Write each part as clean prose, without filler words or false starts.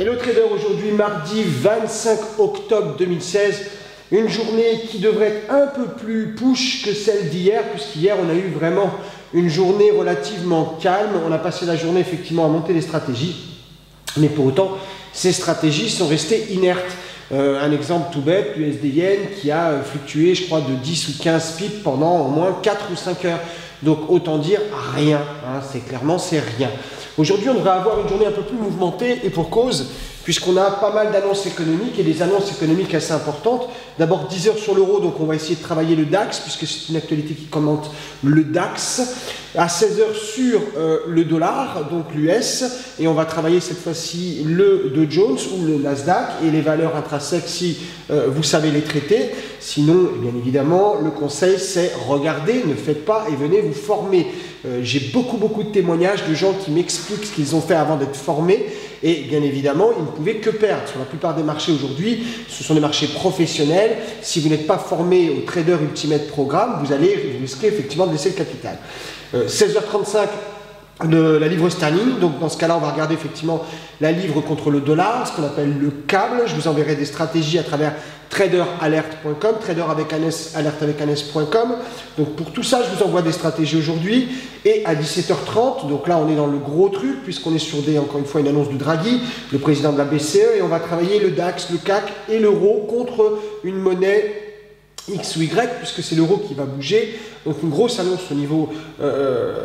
Hello Trader, aujourd'hui mardi 25 octobre 2016, une journée qui devrait être un peu plus push que celle d'hier, puisqu'hier on a eu vraiment une journée relativement calme. On a passé la journée effectivement à monter des stratégies, mais pour autant ces stratégies sont restées inertes. Un exemple tout bête, l'USD-Yen qui a fluctué je crois de 10 ou 15 pips pendant au moins 4 ou 5 heures. Donc autant dire rien, hein, c'est rien. Aujourd'hui on devrait avoir une journée un peu plus mouvementée et pour cause, puisqu'on a pas mal d'annonces économiques et des annonces économiques assez importantes. D'abord 10 heures sur l'euro, donc on va essayer de travailler le DAX, puisque c'est une actualité qui commente le DAX. À 16 heures sur le dollar, donc l'US, et on va travailler cette fois-ci le Dow Jones ou le Nasdaq et les valeurs intrinsèques si vous savez les traiter. Sinon, bien évidemment, le conseil c'est regardez, ne faites pas et venez vous former. J'ai beaucoup de témoignages de gens qui m'expliquent ce qu'ils ont fait avant d'être formés et bien évidemment, ils ne pouvaient que perdre. Sur la plupart des marchés aujourd'hui, ce sont des marchés professionnels. Si vous n'êtes pas formé au Trader Ultimate Programme, vous risquez effectivement de laisser le capital. 16h35 de la livre sterling, donc dans ce cas-là, on va regarder effectivement la livre contre le dollar, ce qu'on appelle le câble. Je vous enverrai des stratégies à travers traderalert.com, trader avec un S, alerte avec un S.com. Donc pour tout ça, je vous envoie des stratégies aujourd'hui. Et à 17h30, donc là on est dans le gros truc, puisqu'on est sur encore une fois, une annonce de Draghi, le président de la BCE, et on va travailler le DAX, le CAC et l'euro contre une monnaie X ou Y, puisque c'est l'euro qui va bouger. Donc une grosse annonce au niveau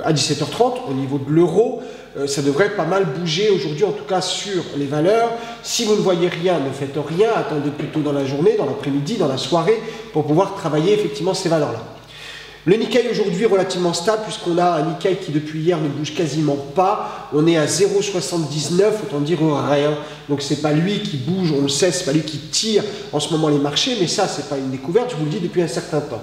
à 17h30, au niveau de l'euro. Ça devrait pas mal bouger aujourd'hui, en tout cas sur les valeurs. Si vous ne voyez rien, ne faites rien, attendez plutôt dans la journée, dans l'après-midi, dans la soirée, pour pouvoir travailler effectivement ces valeurs-là. Le Nikkei aujourd'hui relativement stable, puisqu'on a un Nikkei qui depuis hier ne bouge quasiment pas. On est à 0,79, autant dire rien. Donc c'est pas lui qui bouge, on le sait, c'est pas lui qui tire en ce moment les marchés, mais ça c'est pas une découverte, je vous le dis depuis un certain temps.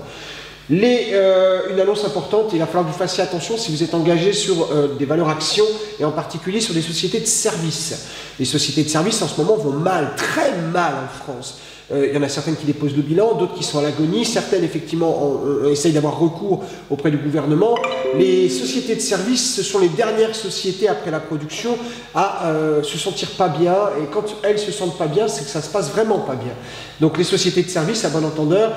Une annonce importante, il va falloir que vous fassiez attention si vous êtes engagé sur des valeurs actions et en particulier sur des sociétés de services. Les sociétés de services en ce moment vont mal, très mal en France. Il y en a certaines qui déposent le bilan, d'autres qui sont à l'agonie, certaines effectivement essayent d'avoir recours auprès du gouvernement. Les sociétés de services, ce sont les dernières sociétés après la production à se sentir pas bien, et quand elles se sentent pas bien, c'est que ça se passe vraiment pas bien. Donc les sociétés de services, à bon entendeur,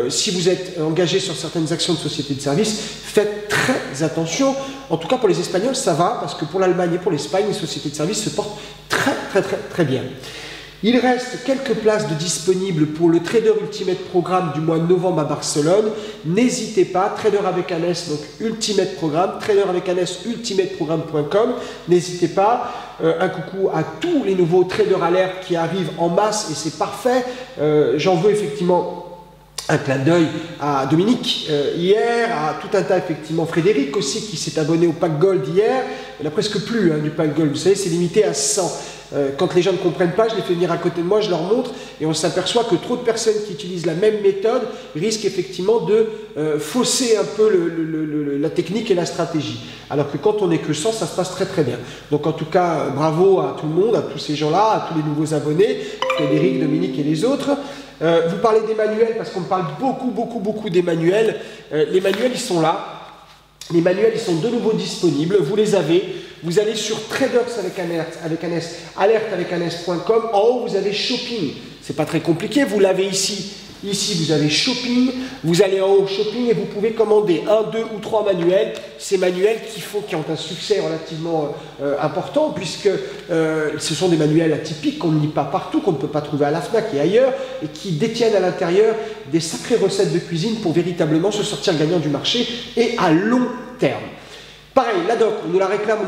si vous êtes engagé sur certaines actions de sociétés de services, faites très attention. En tout cas pour les Espagnols ça va, parce que pour l'Allemagne et pour l'Espagne, les sociétés de services se portent très bien. Il reste quelques places de disponibles pour le Trader Ultimate Programme du mois de novembre à Barcelone. N'hésitez pas, Trader avec un S, donc Ultimate Programme, Trader avec un S, ultimateprogramme.com. N'hésitez pas. Un coucou à tous les nouveaux Trader Alert qui arrivent en masse et c'est parfait. J'en veux effectivement un clin d'œil à Dominique hier, à tout un tas effectivement, Frédéric aussi qui s'est abonné au pack Gold hier. Il n'y en a presque plus du pack Gold, vous savez, c'est limité à 100. Quand les gens ne comprennent pas, je les fais venir à côté de moi, je leur montre et on s'aperçoit que trop de personnes qui utilisent la même méthode risquent effectivement de fausser un peu la technique et la stratégie. Alors que quand on n'est que 100, ça se passe très bien. Donc en tout cas, bravo à tout le monde, à tous ces gens-là, à tous les nouveaux abonnés, Frédéric, Dominique et les autres. Vous parlez des manuels parce qu'on parle beaucoup des manuels. Les manuels, ils sont là. Les manuels, ils sont de nouveau disponibles. Vous les avez. Vous allez sur traders avec un S, alerte avec un S.com. En haut, vous avez shopping. C'est pas très compliqué. Vous l'avez ici. Ici, vous avez shopping. Vous allez en haut shopping et vous pouvez commander 1, 2 ou 3 manuels. Ces manuels qui ont un succès relativement important puisque ce sont des manuels atypiques qu'on ne lit pas partout, qu'on ne peut pas trouver à la FNAC et ailleurs et qui détiennent à l'intérieur des sacrées recettes de cuisine pour véritablement se sortir gagnant du marché et à long terme. Pareil, la doc, on nous la réclame.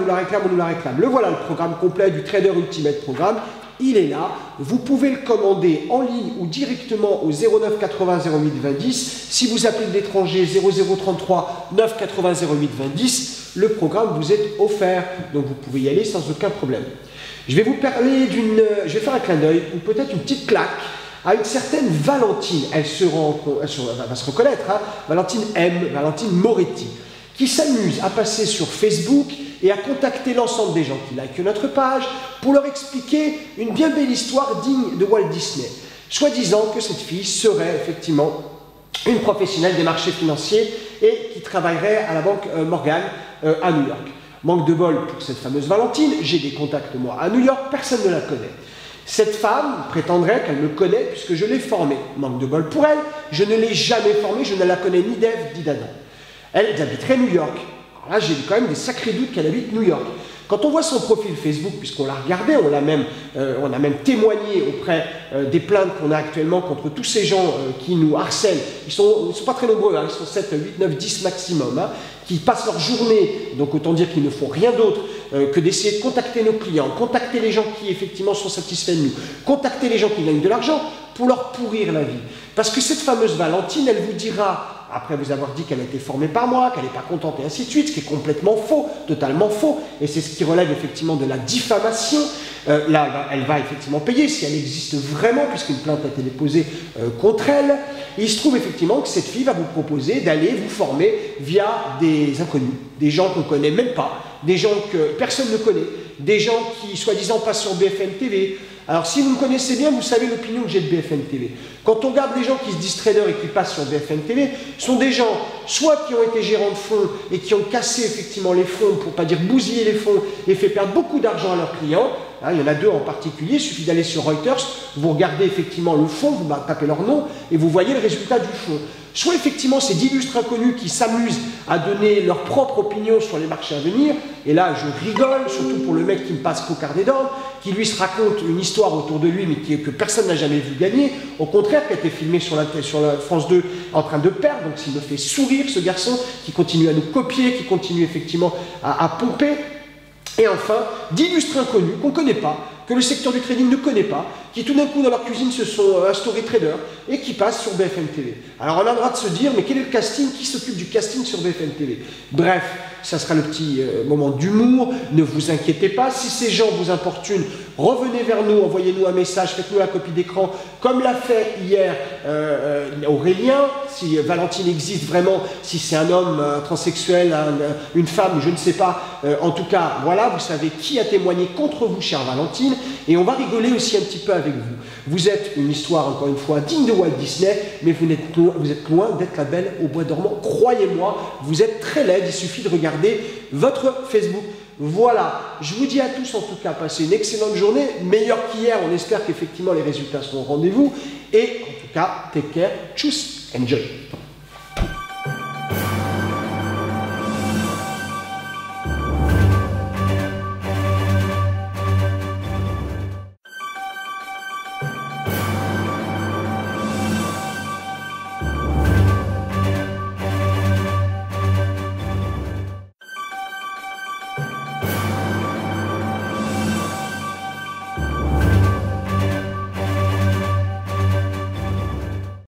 Le voilà, le programme complet du Trader Ultimate Programme. Il est là. Vous pouvez le commander en ligne ou directement au 09 80 08 20 10. Si vous appelez de l'étranger 0033 9 80 08 20 10, le programme vous est offert. Donc vous pouvez y aller sans aucun problème. Je vais vous parler je vais faire un clin d'œil ou peut-être une petite claque à une certaine Valentine. Elle va se reconnaître, hein, Valentine Moretti, qui s'amuse à passer sur Facebook et à contacter l'ensemble des gens qui likent notre page pour leur expliquer une bien belle histoire digne de Walt Disney. Soi-disant que cette fille serait effectivement une professionnelle des marchés financiers et qui travaillerait à la banque Morgan à New York. Manque de bol pour cette fameuse Valentine, j'ai des contacts moi à New York, personne ne la connaît. Cette femme prétendrait qu'elle me connaît puisque je l'ai formée. Manque de bol pour elle, je ne l'ai jamais formée, je ne la connais ni d'Ève ni d'Adam. Elle habiterait New York. Alors là, j'ai quand même des sacrés doutes qu'elle habite New York. Quand on voit son profil Facebook, puisqu'on l'a regardé, on a même témoigné auprès des plaintes qu'on a actuellement contre tous ces gens qui nous harcèlent. Ils sont pas très nombreux, hein, ils sont 7, 8, 9, 10 maximum, hein, qui passent leur journée, donc autant dire qu'ils ne font rien d'autre que d'essayer de contacter nos clients, contacter les gens qui effectivement sont satisfaits de nous, contacter les gens qui gagnent de l'argent pour leur pourrir la vie. Parce que cette fameuse Valentine, elle vous dira, après vous avoir dit qu'elle a été formée par moi, qu'elle n'est pas contente et ainsi de suite, ce qui est complètement faux, totalement faux, et c'est ce qui relève effectivement de la diffamation. Là, elle va effectivement payer si elle existe vraiment, puisqu'une plainte a été déposée contre elle. Et il se trouve effectivement que cette fille va vous proposer d'aller vous former via des inconnus, des gens qu'on ne connaît même pas, des gens que personne ne connaît, des gens qui soi-disant passent sur BFM TV. Alors si vous me connaissez bien, vous savez l'opinion que j'ai de BFM TV. Quand on regarde les gens qui se disent traders et qui passent sur BFM TV, ce sont des gens soit qui ont été gérants de fonds et qui ont cassé effectivement les fonds, pour ne pas dire bousillé les fonds, et fait perdre beaucoup d'argent à leurs clients. Hein, il y en a deux en particulier, il suffit d'aller sur Reuters, vous regardez effectivement le fonds, vous tapez leur nom et vous voyez le résultat du fonds. Soit effectivement c'est d'illustres inconnus qui s'amusent à donner leur propre opinion sur les marchés à venir, et là je rigole, surtout pour le mec qui me passe Cocard des Dormes, qui lui se raconte une histoire autour de lui mais que personne n'a jamais vu gagner, au contraire qui a été filmé sur la France 2 en train de perdre, donc il me fait sourire ce garçon qui continue à nous copier, qui continue effectivement à pomper. Et enfin, d'illustres inconnus qu'on ne connaît pas, que le secteur du trading ne connaît pas, qui tout d'un coup dans leur cuisine se sont instaurés traders et qui passent sur BFM TV. Alors on a le droit de se dire, mais quel est le casting? Qui s'occupe du casting sur BFM TV? Bref, ça sera le petit moment d'humour, ne vous inquiétez pas. Si ces gens vous importunent, revenez vers nous, envoyez-nous un message, faites-nous la copie d'écran, comme l'a fait hier Aurélien, si Valentine existe vraiment, si c'est un homme transsexuel, une femme, je ne sais pas. En tout cas, voilà, vous savez qui a témoigné contre vous, chère Valentine, et on va rigoler aussi un petit peu avec vous. Vous êtes une histoire, encore une fois, digne de Walt Disney, mais vous êtes loin d'être la belle au bois dormant. Croyez-moi, vous êtes très laide, il suffit de regarder votre Facebook. Voilà, je vous dis à tous en tout cas, passez une excellente journée, meilleure qu'hier, on espère qu'effectivement les résultats seront au rendez-vous, et en tout cas, take care, tchuss, enjoy.